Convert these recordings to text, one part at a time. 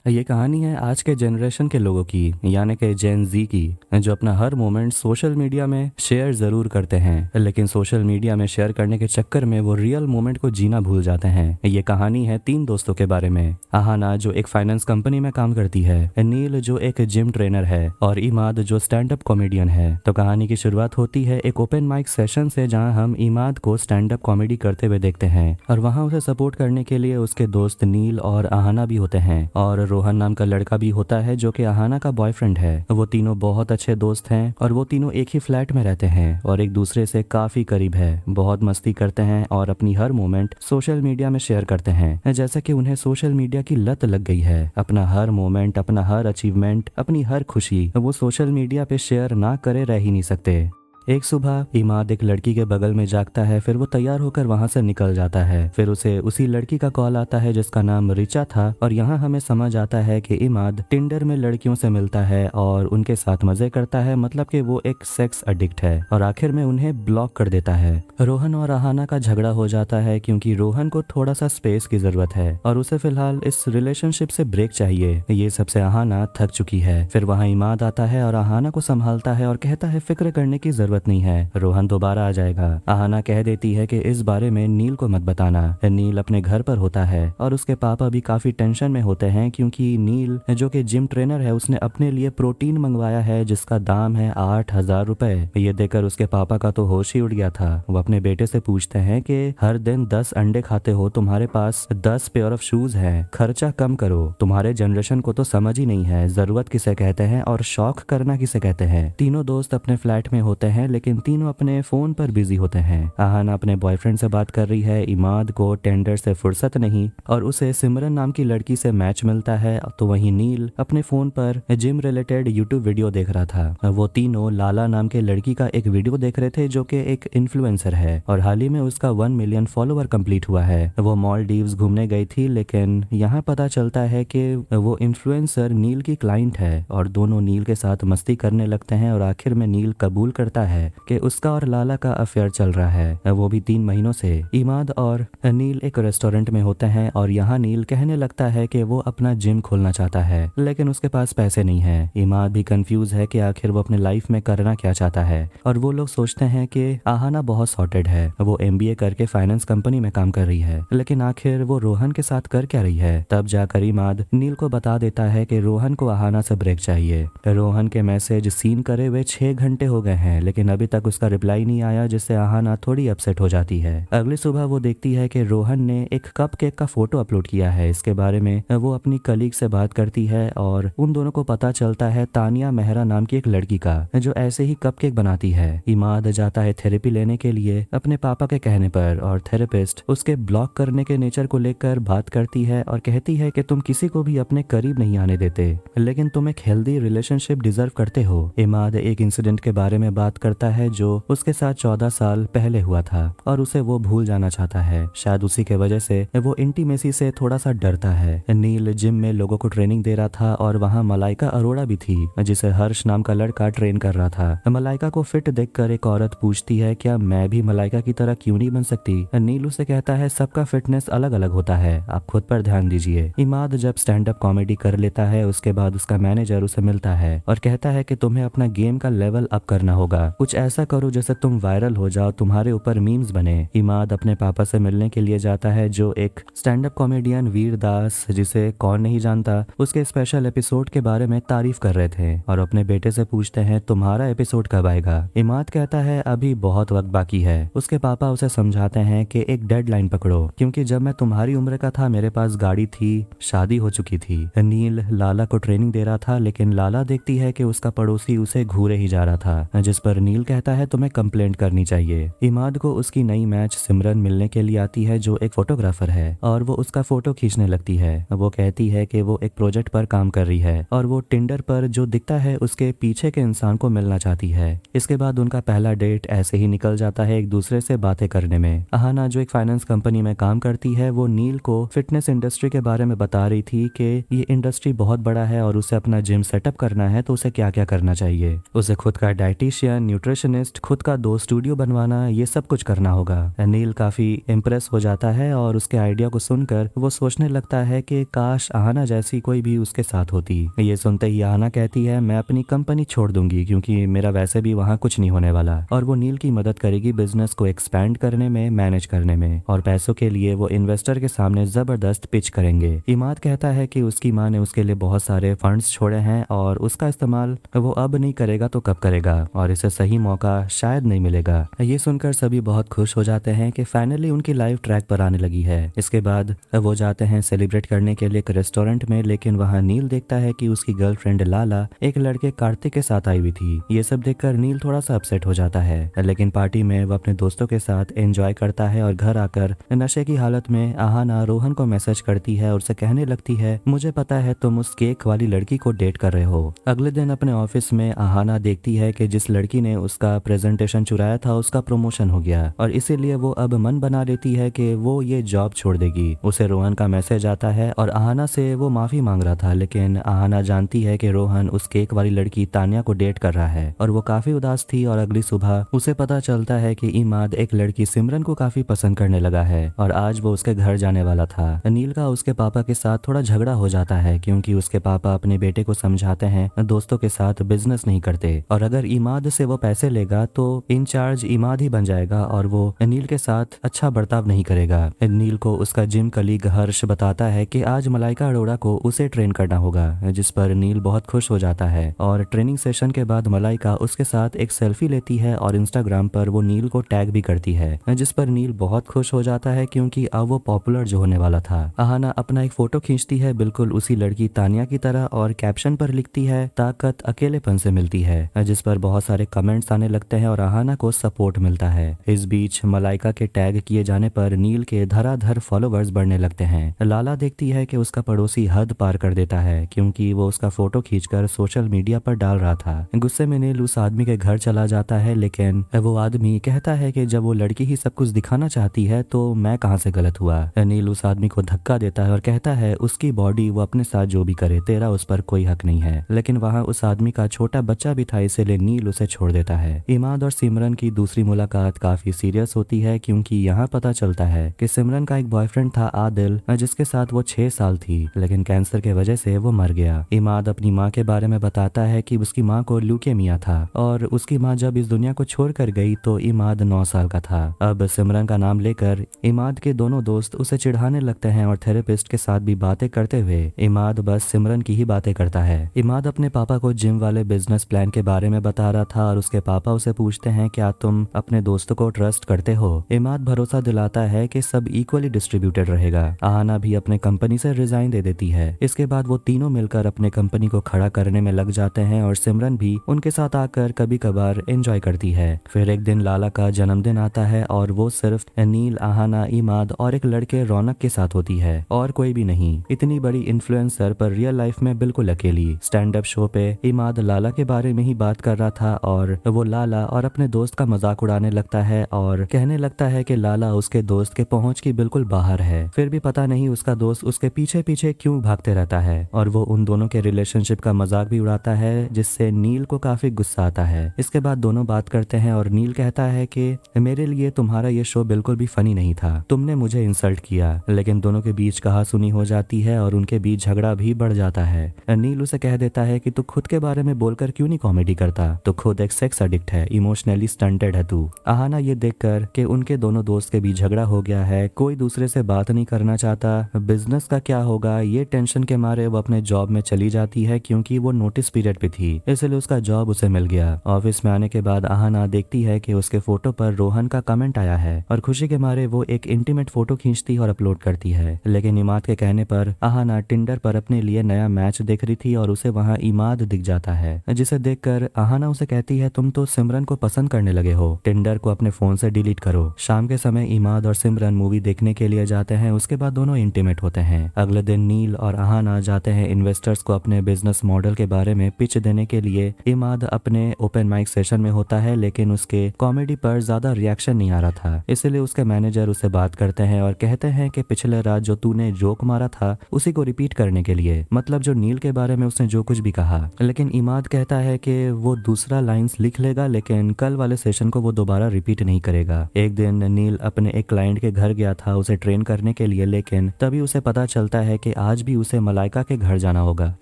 ये कहानी है आज के जनरेशन के लोगों की, यानी कि जेन जी की, जो अपना हर मोमेंट सोशल मीडिया में शेयर ज़रूर करते हैं, लेकिन सोशल मीडिया में शेयर करने के चक्कर में वो रियल मोमेंट को जीना भूल जाते हैं। ये कहानी है 3 दोस्तों के बारे में। आहाना जो एक फाइनेंस कंपनी में काम करती है, नील जो एक जिम ट्रेनर है और इमाद जो स्टैंड अप कॉमेडियन है। तो कहानी की शुरुआत होती है एक ओपन माइक सेशन से, जहाँ हम इमाद को स्टैंड अप कॉमेडी करते हुए देखते हैं और वहाँ उसे सपोर्ट करने के लिए उसके दोस्त नील और आहाना भी होते हैं और रोहन नाम का लड़का भी होता है जो कि आहाना का बॉयफ्रेंड है। वो तीनों बहुत अच्छे दोस्त हैं और वो तीनों एक ही फ्लैट में रहते हैं और एक दूसरे से काफी करीब है। बहुत मस्ती करते हैं और अपनी हर मोमेंट सोशल मीडिया में शेयर करते हैं, जैसा कि उन्हें सोशल मीडिया की लत लग गई है। अपना हर मोमेंट, अपना हर अचीवमेंट, अपनी हर खुशी वो सोशल मीडिया पे शेयर ना करे रह ही नहीं सकते। एक सुबह इमाद एक लड़की के बगल में जागता है, फिर वो तैयार होकर वहां से निकल जाता है। फिर उसे उसी लड़की का कॉल आता है जिसका नाम रिचा था और यहाँ हमें समझ आता है कि इमाद टिंडर में लड़कियों से मिलता है और उनके साथ मजे करता है, मतलब कि वो एक सेक्स एडिक्ट है और आखिर में उन्हें ब्लॉक कर देता है। रोहन और आहाना का झगड़ा हो जाता है क्योंकि रोहन को थोड़ा सा स्पेस की जरूरत है और उसे फिलहाल इस रिलेशनशिप से ब्रेक चाहिए। ये सबसे आहाना थक चुकी है। फिर वहाँ इमाद आता है और आहाना को संभालता है और कहता है फिक्र करने की जरूरत नहीं है, रोहन दोबारा आ जाएगा। आहाना कह देती है कि इस बारे में नील को मत बताना। नील अपने घर पर होता है और उसके पापा भी काफी टेंशन में होते हैं क्योंकि नील जो कि जिम ट्रेनर है, उसने अपने लिए प्रोटीन मंगवाया है जिसका दाम है 8,000 रुपए। ये देखकर उसके पापा का तो होश ही उड़ गया था। वो अपने बेटे से पूछते हैं कि हर दिन 10 अंडे खाते हो, तुम्हारे पास 10 पेयर ऑफ शूज है, खर्चा कम करो। तुम्हारे जनरेशन को तो समझ ही नहीं है जरूरत किसे कहते हैं और शौक करना किसे कहते हैं। तीनों दोस्त अपने फ्लैट में होते हैं लेकिन तीनों अपने फोन पर बिजी होते हैं। आहाना अपने बॉयफ्रेंड से बात कर रही है, इमाद को टेंडर से फुर्सत नहीं और उसे सिमरन नाम की लड़की से मैच मिलता है। तो वहीं नील अपने फोन पर जिम रिलेटेड यूट्यूब वीडियो देख रहा था। वो तीनों लाला नाम के लड़की का एक वीडियो देख रहे थे जो कि एक इन्फ्लुएंसर है और हाल ही में उसका 1 मिलियन फॉलोवर कंप्लीट हुआ है। वो मालदीव्स घूमने गई थी, लेकिन यहाँ पता चलता है कि वो इन्फ्लुएंसर नील की क्लाइंट है और दोनों नील के साथ मस्ती करने लगते हैं और आखिर में नील कबूल करता है कि उसका और लाला का अफेयर चल रहा है, वो भी 3 महीनों से। इमाद और नील एक रेस्टोरेंट में होते हैं और यहाँ नील कहने लगता है कि वो अपना जिम खोलना चाहता है लेकिन उसके पास पैसे नहीं है। इमाद भी कंफ्यूज है कि आखिर वो अपने लाइफ में करना क्या चाहता है और वो लोग सोचते हैं कि आहाना बहुत सॉर्टेड है, वो MBA करके फाइनेंस कंपनी में काम कर रही है, लेकिन आखिर वो रोहन के साथ कर क्या रही है। तब जाकर इमाद नील को बता देता है कि रोहन को आहाना से ब्रेक चाहिए। रोहन के मैसेज सीन करे हुए 6 घंटे हो गए हैं लेकिन अभी तक उसका रिप्लाई नहीं आया, जिससे आहाना थोड़ी अपसेट हो जाती है। अगली सुबह वो देखती है कि रोहन ने एक कप केक का फोटो अपलोड किया है। इसके बारे में वो अपनी कलीग से बात करती है और उन दोनों को पता चलता है तानिया मेहरा नाम की एक लड़की का जो ऐसे ही कप केक बनाती है। इमाद जाता है थेरेपी लेने के लिए अपने पापा के कहने पर और थेरेपिस्ट उसके ब्लॉक करने के नेचर को लेकर बात करती है और कहती है कि तुम किसी को भी अपने करीब नहीं आने देते, लेकिन तुम एक हेल्दी रिलेशनशिप डिजर्व करते हो। इमाद एक इंसिडेंट के बारे में बात करता है जो उसके साथ 14 साल पहले हुआ था और उसे वो भूल जाना चाहता है। शायद उसी के वजह से वो इंटीमेसी से थोड़ा सा डरता है। नील जिम में लोगों को ट्रेनिंग दे रहा था और वहाँ मलाइका अरोड़ा भी थी जिसे हर्ष नाम का लड़का ट्रेन कर रहा था। मलाइका को फिट देखकर एक औरत पूछती है क्या मैं भी मलाइका की तरह क्यों नहीं बन सकती। नील उसे कहता है सबका फिटनेस अलग अलग होता है, आप खुद पर ध्यान दीजिए। इमाद जब स्टैंड अप कॉमेडी कर लेता है उसके बाद उसका मैनेजर उसे मिलता है और कहता है कि तुम्हें अपना गेम का लेवल अप करना होगा, कुछ ऐसा करो जैसे तुम वायरल हो जाओ, तुम्हारे ऊपर मीम्स बने। इमाद अपने पापा से मिलने के लिए जाता है जो एक स्टैंड अप कॉमेडियन वीर दास, जिसे कौन नहीं जानता, उसके स्पेशल एपिसोड के बारे में तारीफ कर रहे थे और अपने बेटे से पूछते हैं तुम्हारा एपिसोड कब आएगा। इमाद कहता है अभी बहुत वक्त बाकी है। उसके पापा उसे समझाते हैं कि एक डेडलाइन पकड़ो क्योंकि जब मैं तुम्हारी उम्र का था मेरे पास गाड़ी थी, शादी हो चुकी थी। नील लाला को ट्रेनिंग दे रहा था लेकिन लाला देखती है कि उसका पड़ोसी उसे घूरे ही जा रहा था, जिस पर नील कहता है तुम्हें कंप्लेंट करनी चाहिए। इमाद को उसकी नई मैच सिमरन मिलने के लिए आती है जो एक फोटोग्राफर है और वो उसका फोटो खींचने लगती है। वो कहती है कि वो एक प्रोजेक्ट पर काम कर रही है और वो टिंडर पर जो दिखता है उसके पीछे के इंसान को मिलना चाहती है। इसके बाद उनका पहला डेट ऐसे ही निकल जाता है एक दूसरे से बातें करने में। आहाना जो एक फाइनेंस कंपनी में काम करती है वो नील को फिटनेस इंडस्ट्री के बारे में बता रही थी कि ये इंडस्ट्री बहुत बड़ा है और उसे अपना जिम सेटअप करना है तो उसे क्या क्या करना चाहिए। उसे खुद का डाइटिशियन, न्यूट्रिशनिस्ट, खुद का 2 स्टूडियो बनवाना, ये सब कुछ करना होगा। नील काफी इम्प्रेस हो जाता है और उसके आइडिया को सुनकर वो सोचने लगता है कि काश आहाना जैसी कोई भी उसके साथ होती। ये सुनते ही आहाना कहती है मैं अपनी कंपनी छोड़ दूंगी क्योंकि मेरा वैसे भी वहाँ कुछ नहीं होने वाला, और वो नील की मदद करेगी बिजनेस को एक्सपैंड करने में, मैनेज करने में, और पैसों के लिए वो इन्वेस्टर के सामने जबरदस्त पिच करेंगे। इमाद कहता है कि उसकी माँ ने उसके लिए बहुत सारे फंड्स छोड़े हैं और उसका इस्तेमाल वो अब नहीं करेगा तो कब करेगा, और इसे सही मौका शायद नहीं मिलेगा। ये सुनकर सभी बहुत खुश हो जाते हैं कि फाइनली उनकी लाइफ ट्रैक पर आने लगी है। इसके बाद वो जाते हैं सेलिब्रेट करने के लिए एक रेस्टोरेंट में, लेकिन वहाँ नील देखता है कि उसकी गर्लफ्रेंड लाला एक लड़के कार्तिक के साथ आई हुई थी। ये सब देखकर नील थोड़ा सा अपसेट हो जाता है, लेकिन पार्टी में वो अपने दोस्तों के साथ एंजॉय करता है और घर आकर नशे की हालत में आहाना रोहन को मैसेज करती है और उसे कहने लगती है मुझे पता है तुम उस केक वाली लड़की को डेट कर रहे हो। अगले दिन अपने ऑफिस में आहाना देखती है कि जिस लड़की ने उसका प्रेजेंटेशन चुराया था उसका प्रमोशन हो गया, और इसीलिए वो अब मन बना लेती है कि वो ये जॉब छोड़ देगी। उसे रोहन का मैसेज आता है और आहाना से वो माफी मांग रहा था, लेकिन आहाना जानती है कि रोहन उस केक वाली लड़की तानिया को डेट कर रहा है, और वो काफी उदास थी। और अगली सुबह उसे पता चलता है कि इमाद एक लड़की सिमरन को काफी पसंद करने लगा है और आज वो उसके घर जाने वाला था। नील का उसके पापा के साथ थोड़ा झगड़ा हो जाता है क्योंकि उसके पापा अपने बेटे को समझाते हैं दोस्तों के साथ बिजनेस नहीं करते, और अगर इमाद से वो पैसे लेगा तो इंचार्ज इमाद ही बन जाएगा और वो नील के साथ अच्छा बर्ताव नहीं करेगा। नील को उसका जिम कलीग हर्ष बताता है कि आज मलाइका अरोड़ा को उसे ट्रेन करना होगा, जिस पर नील बहुत खुश हो जाता है। और ट्रेनिंग सेशन के बाद मलाइका उसके साथ एक सेल्फी लेती है और इंस्टाग्राम पर वो नील को टैग भी करती है, जिस पर नील बहुत खुश हो जाता है क्योंकि अब वो पॉपुलर जो होने वाला था। आहाना अपना एक फोटो खींचती है बिल्कुल उसी लड़की तानिया की तरह और कैप्शन पर लिखती है ताकत अकेलेपन से मिलती है, जिस पर बहुत सारे कमेंट्स आने लगते हैं और आहाना को सपोर्ट मिलता है। इस बीच मलाइका के टैग किए जाने पर नील के धराधर फॉलोवर्स बढ़ने लगते हैं। लाला देखती है कि उसका पड़ोसी हद पार कर देता है क्योंकि वो उसका फोटो खींचकर सोशल मीडिया पर डाल रहा था। गुस्से में नील उस आदमी के घर चला जाता है, लेकिन वो आदमी कहता है कि जब वो लड़की ही सब कुछ दिखाना चाहती है तो मैं कहाँ से गलत हुआ। नील उस आदमी को धक्का देता है और कहता है उसकी बॉडी वो अपने साथ जो भी करे, तेरा उस पर कोई हक नहीं है। लेकिन वहाँ उस आदमी का छोटा बच्चा भी था, इसीलिए नील उसे छोड़ देता है। इमाद और सिमरन की दूसरी मुलाकात काफी सीरियस होती है क्योंकि यहाँ पता चलता है कि सिमरन का एक बॉयफ्रेंड था आदिल, जिसके साथ वो 6 साल थी, लेकिन कैंसर के वजह से वो मर गया। इमाद अपनी माँ के बारे में बताता है कि उसकी माँ को ल्यूकेमिया था और उसकी माँ जब इस दुनिया को छोड़कर गई तो इमाद 9 साल का था। अब सिमरन का नाम लेकर इमाद के दोनों दोस्त उसे चिढ़ाने लगते हैं और थेरेपिस्ट के साथ भी बातें करते हुए इमाद बस सिमरन की ही बातें करता है। इमाद अपने पापा को जिम वाले बिजनेस प्लान के बारे में बता रहा था और उसके पापा उसे पूछते हैं क्या तुम अपने दोस्तों को ट्रस्ट करते हो। इमाद भरोसा दिलाता है कि सब इक्वली डिस्ट्रीब्यूटेड रहेगा। आहाना भी अपने कंपनी से रिजाइन दे देती है। इसके बाद वो तीनों मिलकर अपने कंपनी को खड़ा करने में लग जाते हैं और सिमरन भी उनके साथ आकर कभी कभार एंजॉय करती है। फिर एक दिन लाला का जन्मदिन आता है और वो सिर्फ नील, आहाना, इमाद और एक लड़के रौनक के साथ होती है और कोई भी नहीं। इतनी बड़ी इन्फ्लुएंसर पर रियल लाइफ में बिल्कुल अकेली। स्टैंड अप शो पे इमाद लाला के बारे में ही बात कर रहा था और वो लाला और अपने दोस्त का मजाक उड़ाने लगता है और कहने लगता है कि लाला उसके दोस्त के पहुंच की बिल्कुल बाहर है, फिर भी पता नहीं उसका दोस्त उसके पीछे पीछे क्यों भागते रहता है। और वो उन दोनों के रिलेशनशिप का मजाक भी उड़ाता है जिससे नील को काफी गुस्सा आता है। इसके बाद दोनों बात करते हैं और नील कहता है कि मेरे लिए तुम्हारा ये शो बिल्कुल भी फनी नहीं था, तुमने मुझे इंसल्ट किया। लेकिन दोनों के बीच कहासुनी हो जाती है और उनके बीच झगड़ा भी बढ़ जाता है। नील उसे कह देता है कि तू खुद के बारे में बोलकर क्यों नहीं कॉमेडी करता, तो खुद एक सेक्स एडिक्ट है, इमोशनली स्टंटेड है तू। आहाना ये देखकर कि उनके दोनों दोस्त के बीच झगड़ा हो गया है, कोई दूसरे से बात नहीं करना चाहता, बिजनेस का क्या होगा, ये टेंशन के मारे वो अपने जॉब में चली जाती है क्योंकि वो नोटिस पीरियड पे थी, इसलिए उसका जॉब उसे मिल गया। ऑफिस में आने के बाद आहाना देखती है कि उसके फोटो पर रोहन का कमेंट आया है और खुशी के मारे वो एक इंटीमेट फोटो खींचती और अपलोड करती है। लेकिन इमाद के कहने पर आहाना टिंडर पर अपने लिए नया मैच देख रही थी और उसे वहाँ इमाद दिख जाता है, जिसे देखकर आहाना उसे कहती है तुम तो सिमरन को पसंद करने लगे हो, टिंडर को अपने फोन से डिलीट करो। शाम के समय इमाद और सिमरन मूवी देखने के लिए जाते हैं, उसके बाद दोनों इंटीमेट होते हैं। अगले दिन नील और आहाना जाते हैं इन्वेस्टर्स को अपने बिजनेस मॉडल के बारे में पिच देने के लिए। इमाद अपने ओपन माइक सेशन में होता है लेकिन उसके कॉमेडी पर ज्यादा रिएक्शन नहीं आ रहा था, इसलिए उसके मैनेजर उससे बात करते हैं और कहते हैं कि पिछले रात जो तूने जोक मारा था उसी को रिपीट करने के लिए, मतलब जो नील के बारे में उसने जो कुछ भी कहा। लेकिन इमाद कहता है कि वो दूसरा लाइंस लिख लेगा, लेकिन कल वाले सेशन को वो दोबारा रिपीट नहीं करेगा। एक दिन नील अपने एक क्लाइंट के घर गया था उसे ट्रेन करने के लिए, लेकिन तभी उसे पता चलता है कि आज भी उसे मलाइका के घर जाना होगा।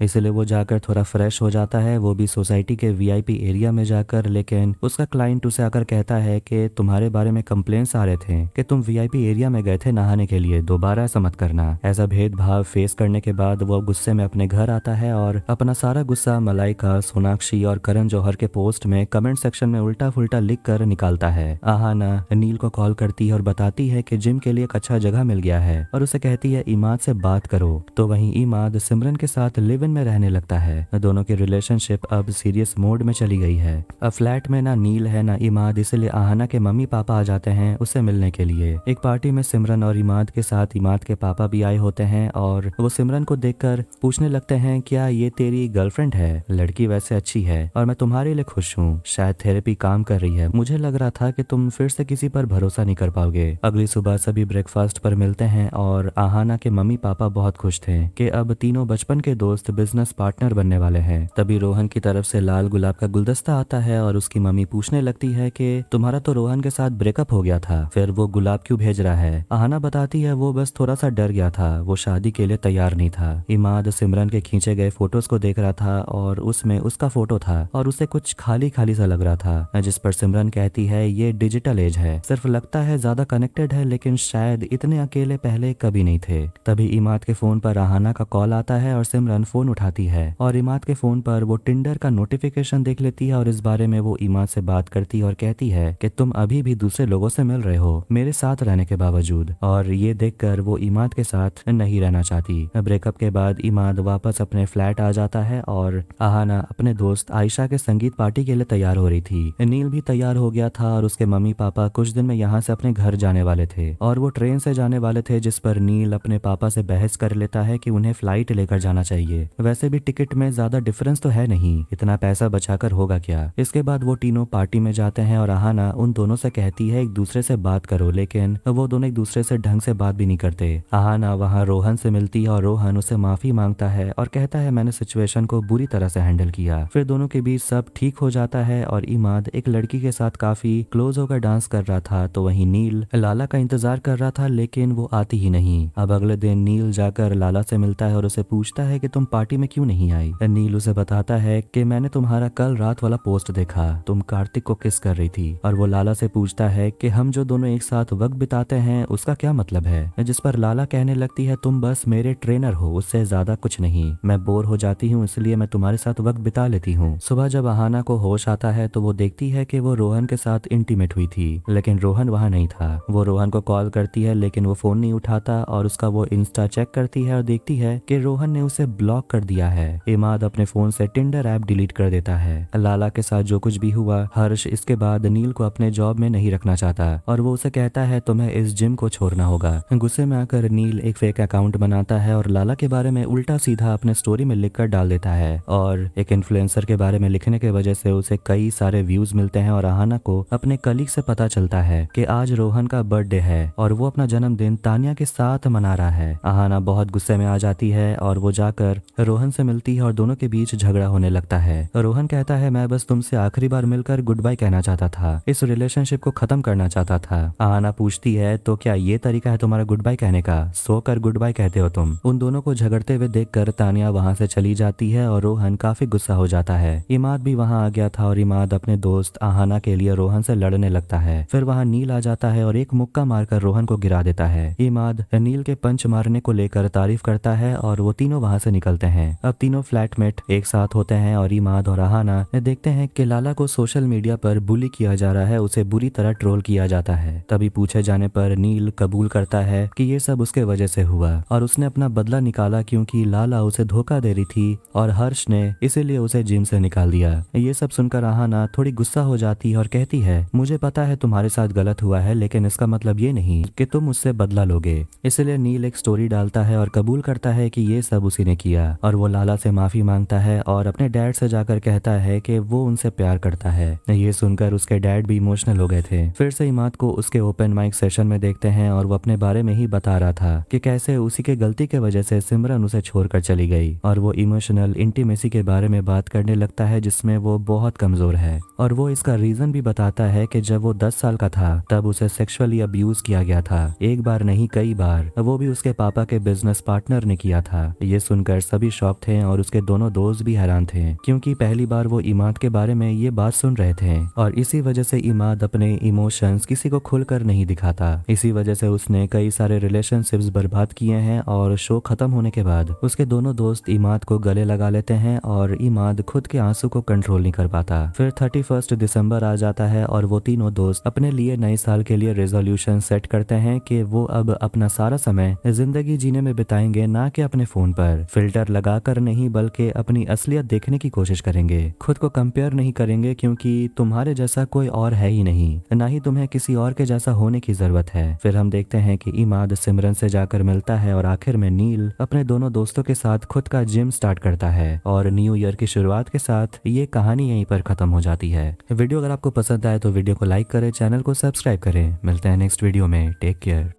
इसलिए वो जाकर थोड़ा फ्रेश हो जाता है, वो भी सोसाइटी के वीआईपी एरिया में जाकर। लेकिन उसका क्लाइंट उसे आकर कहता है कि तुम्हारे बारे में कंप्लेंट्स आ रहे थे कि तुम वीआईपी एरिया में गए थे नहाने के लिए, दोबारा ऐसा मत करना। ऐसा भेदभाव फेस करने के बाद वो गुस्से में अपने घर आता है और अपना सारा गुस्सा मलाइका, सोनाक्षी और करण जौहर के पोस्ट में कमेंट सेक्शन में उल्टा फुल्टा लिख कर निकालता है। आहाना नील को कॉल करती है और बताती है कि जिम के लिए एक अच्छा जगह मिल गया है और उसे कहती है इमाद से बात करो। तो वहीं इमाद सिमरन के साथ लिव इन में रहने लगता है। दोनों की रिलेशनशिप अब सीरियस मोड में चली गई है। अब फ्लैट में ना नील है ना इमाद, इसलिए आहाना के मम्मी पापा आ जाते हैं उससे मिलने के लिए। एक पार्टी में सिमरन और इमाद के साथ इमाद के पापा भी आए होते हैं और वो सिमरन को देखकर पूछने लगते हैं क्या ये तेरी गर्लफ्रेंड है? लड़की वैसे अच्छी है और मैं तुम्हारे लिए खुश हूँ, शायद थेरेपी काम कर रही है। मुझे लग रहा था कि तुम फिर से किसी पर भरोसा नहीं कर पाओगे। अगली सुबह सभी ब्रेकफास्ट पर मिलते हैं और आहाना के मम्मी पापा बहुत खुश थे कि अब तीनों बचपन के दोस्त बिजनेस पार्टनर बनने वाले हैं। तभी रोहन की तरफ से लाल गुलाब का गुलदस्ता आता है और उसकी मम्मी पूछने लगती है कि तुम्हारा तो रोहन के साथ ब्रेकअप हो गया था, फिर वो गुलाब क्यों भेज रहा है? आहाना बताती है वो बस थोड़ा सा डर गया था, वो शादी के लिए तैयार नहीं था। इमाद सिमरन के खींचे गए फोटोज को देख रहा था और उसमें उसका फोटो था और उसे कुछ खाली खाली सा लग रहा था, जिस पर सिमरन कहती है ये डिजिटल एज है, सिर्फ लगता है ज्यादा कनेक्टेड है लेकिन शायद इतने अकेले पहले कभी नहीं थे। तभी इमाद के फोन पर आहाना का कॉल आता है और सिमरन फोन उठाती है और इमाद के फोन पर वो टिंडर का नोटिफिकेशन देख लेती है और इस बारे में वो इमाद से बात करती है और कहती है कि तुम अभी भी दूसरे लोगों से मिल रहे हो मेरे साथ रहने के बावजूद, और ये देखकर वो इमाद के साथ नहीं रहना चाहती। ब्रेकअप के बाद इमाद वापस अपने फ्लैट आ जाता है और आहाना अपने दोस्त आयशा के संगीत पार्टी के लिए तैयार हो रही थी। नील भी तैयार हो गया था और उसके मम्मी पापा कुछ दिन में यहाँ से अपने घर जाने वाले थे और वो ट्रेन से जाने वाले थे, जिस पर नील अपने पापा से बहस कर लेता है कि उन्हें फ्लाइट लेकर जाना चाहिए। वैसे भी टिकट में ज्यादा डिफरेंस तो है नहीं, इतना पैसा बचाकर होगा क्या। इसके बाद वो तीनों पार्टी में जाते हैं और आहाना उन दोनों से कहती है एक दूसरे से बात करो, लेकिन वो दोनों एक दूसरे से ढंग से बात भी नहीं करते। आहाना वहाँ रोहन से मिलती है और रोहन उससे माफी मांगता है और कहता है मैंने सिचुएशन को बुरी तरह से हैंडल किया। फिर दोनों के बीच सब ठीक हो जाता है और इमाद एक लड़की के साथ काफी क्लोज होकर डांस कर रहा था, तो वहीं नील लाला का इंतजार कर रहा था लेकिन वो आती ही नहीं। अब अगले दिन नील जाकर लाला से मिलता है और उसे पूछता है कि तुम पार्टी में क्यों नहीं आई। नील उसे बताता है कि मैंने तुम्हारा कल रात वाला पोस्ट देखा, तुम कार्तिक को किस कर रही थी। और वो लाला से पूछता है कि हम जो दोनों एक साथ वक्त बिताते हैं उसका क्या मतलब है, जिस पर लाला कहने लगती है तुम बस मेरे ट्रेनर हो, उससे ज्यादा कुछ नहीं। मैं बोर हो जाती हूँ इसलिए मैं तुम्हारे साथ वक्त बिता लेती हूँ। सुबह जब आहाना को होश आता है तो वो देखती है कि वो रोहन के साथ इंटीमेट हुई थी, लेकिन रोहन वहाँ नहीं था। वो रोहन को कॉल करती है लेकिन वो फोन नहीं उठाता और उसका वो इंस्टा चेक करती है और देखती है कि रोहन ने उसे ब्लॉक कर दिया है। इमाद अपने फोन से टिंडर ऐप डिलीट कर देता है। लाला के साथ जो कुछ भी हुआ, हर्ष इसके बाद नील को अपने जॉब में नहीं रखना चाहता और वो उसे कहता है तुम्हें इस जिम को छोड़ना होगा। गुस्से में आकर नील एक फेक अकाउंट बनाता है और लाला के बारे में उल्टा सीधा अपने स्टोरी में लिखकर डाल देता है और एक इन्फ्लुएंसर के बारे में लिखने के वजह से उसे कई सारे व्यूज मिलते हैं और आहाना को अपने कलीग से पता चलता है कि आज रोहन का बर्थडे है और वो अपना जन्मदिन तानिया के साथ मना रहा है। आहाना बहुत गुस्से में आ जाती है और वो जाकर रोहन से मिलती है और दोनों के बीच झगड़ा होने लगता है। रोहन कहता है मैं बस तुमसे आखिरी बार मिलकर गुड बाय कहना चाहता था, इस रिलेशनशिप को खत्म करना चाहता था। आहाना पूछती है तो क्या ये तरीका है तुम्हारा गुड बाय कहने का, सोकर गुड बाय कहते हो तुम। उन दोनों को झगड़ते हुए देखकर तानिया वहाँ से चली जाती है और रोहन काफी गुस्सा हो जाता है। इमाद भी वहाँ आ गया था और इमाद अपने दोस्त आहाना के लिए रोहन से लड़ने लगता है। फिर वहाँ नील आ जाता है और एक मुक्का मारकर रोहन को गिरा देता है। इमाद नील के पंच मारने को लेकर तारीफ करता है और वो तीनों वहाँ से निकलते हैं। अब तीनों फ्लैटमेट एक साथ होते हैं और इमाद और आहाना देखते हैं कि लाला को सोशल मीडिया पर बुली किया जा रहा है, उसे बुरी तरह ट्रोल किया जाता है। तभी पूछे जाने पर नील कबूल करता है कि ये सब उसके वजह से हुआ और उसने अपना बदला निकाला क्योंकि लाला उसे धोखा दे रही थी और हर्ष ने इसीलिए उसे जिम से निकाल दिया। ये सब सुनकर आहाना थोड़ी गुस्सा हो जाती है और कहती है मुझे पता है तुम्हारे साथ गलत हुआ है लेकिन इसका मतलब ये नहीं कि तुम उससे बदला लोगे। इसलिए नील एक स्टोरी डालता है और कबूल करता है कि ये सब उसी ने किया और वो लाला से माफी मांगता है और अपने डैड से जाकर कहता है कि वो उनसे प्यार करता है। ये सुनकर उसके डैड भी इमोशनल हो गए थे। फिर से इमाद को उसके ओपन माइक सेशन में देखते हैं और वो अपने बारे में ही बता रहा था कि कैसे उसी के गलती के वजह से सिमरन उसे छोड़कर चली गई और वो इमोशनल इंटीमेसी के बारे में बात करने लगता है जिसमें वो बहुत कम कमजोर है और वो इसका रीजन भी बताता है कि जब वो 10 साल का था तब उसे सेक्सुअली अब्यूज किया गया था, एक बार नहीं कई बार, वो भी उसके पापा के बिजनेस पार्टनर ने किया था। ये सुनकर सभी शॉक थे और उसके दोनों दोस्त भी हैरान थे क्योंकि पहली बार वो इमाद के बारे में ये बात सुन रहे थे और इसी वजह से इमाद अपने इमोशंस किसी को खुलकर नहीं दिखाता। इसी वजह से उसने कई सारे रिलेशनशिप्स बर्बाद किए हैं और शो खत्म होने के बाद उसके दोनों दोस्त इमाद को गले लगा लेते हैं और इमाद खुद के आंसू को कंट्रोल नहीं कर पाता। फिर 31 दिसंबर आ जाता है और वो तीनों दोस्त अपने लिए नए साल के लिए रेजोल्यूशन सेट करते हैं कि वो अब अपना सारा समय जिंदगी जीने में बिताएंगे, ना कि अपने फोन पर फिल्टर लगाकर नहीं बल्कि अपनी असलियत देखने की कोशिश करेंगे। खुद को कंपेयर नहीं करेंगे क्योंकि तुम्हारे जैसा कोई और है ही नहीं, ना ही तुम्हें किसी और के जैसा होने की जरूरत है। फिर हम देखते हैं कि इमाद सिमरन से जाकर मिलता है और आखिर में नील अपने दोनों दोस्तों के साथ खुद का जिम स्टार्ट करता है और न्यू ईयर की शुरुआत के साथ ये कहानी यहीं पर खत्म हो जाती है। वीडियो अगर आपको पसंद आए तो वीडियो को लाइक करें, चैनल को सब्सक्राइब करें। मिलते हैं नेक्स्ट वीडियो में। Take care.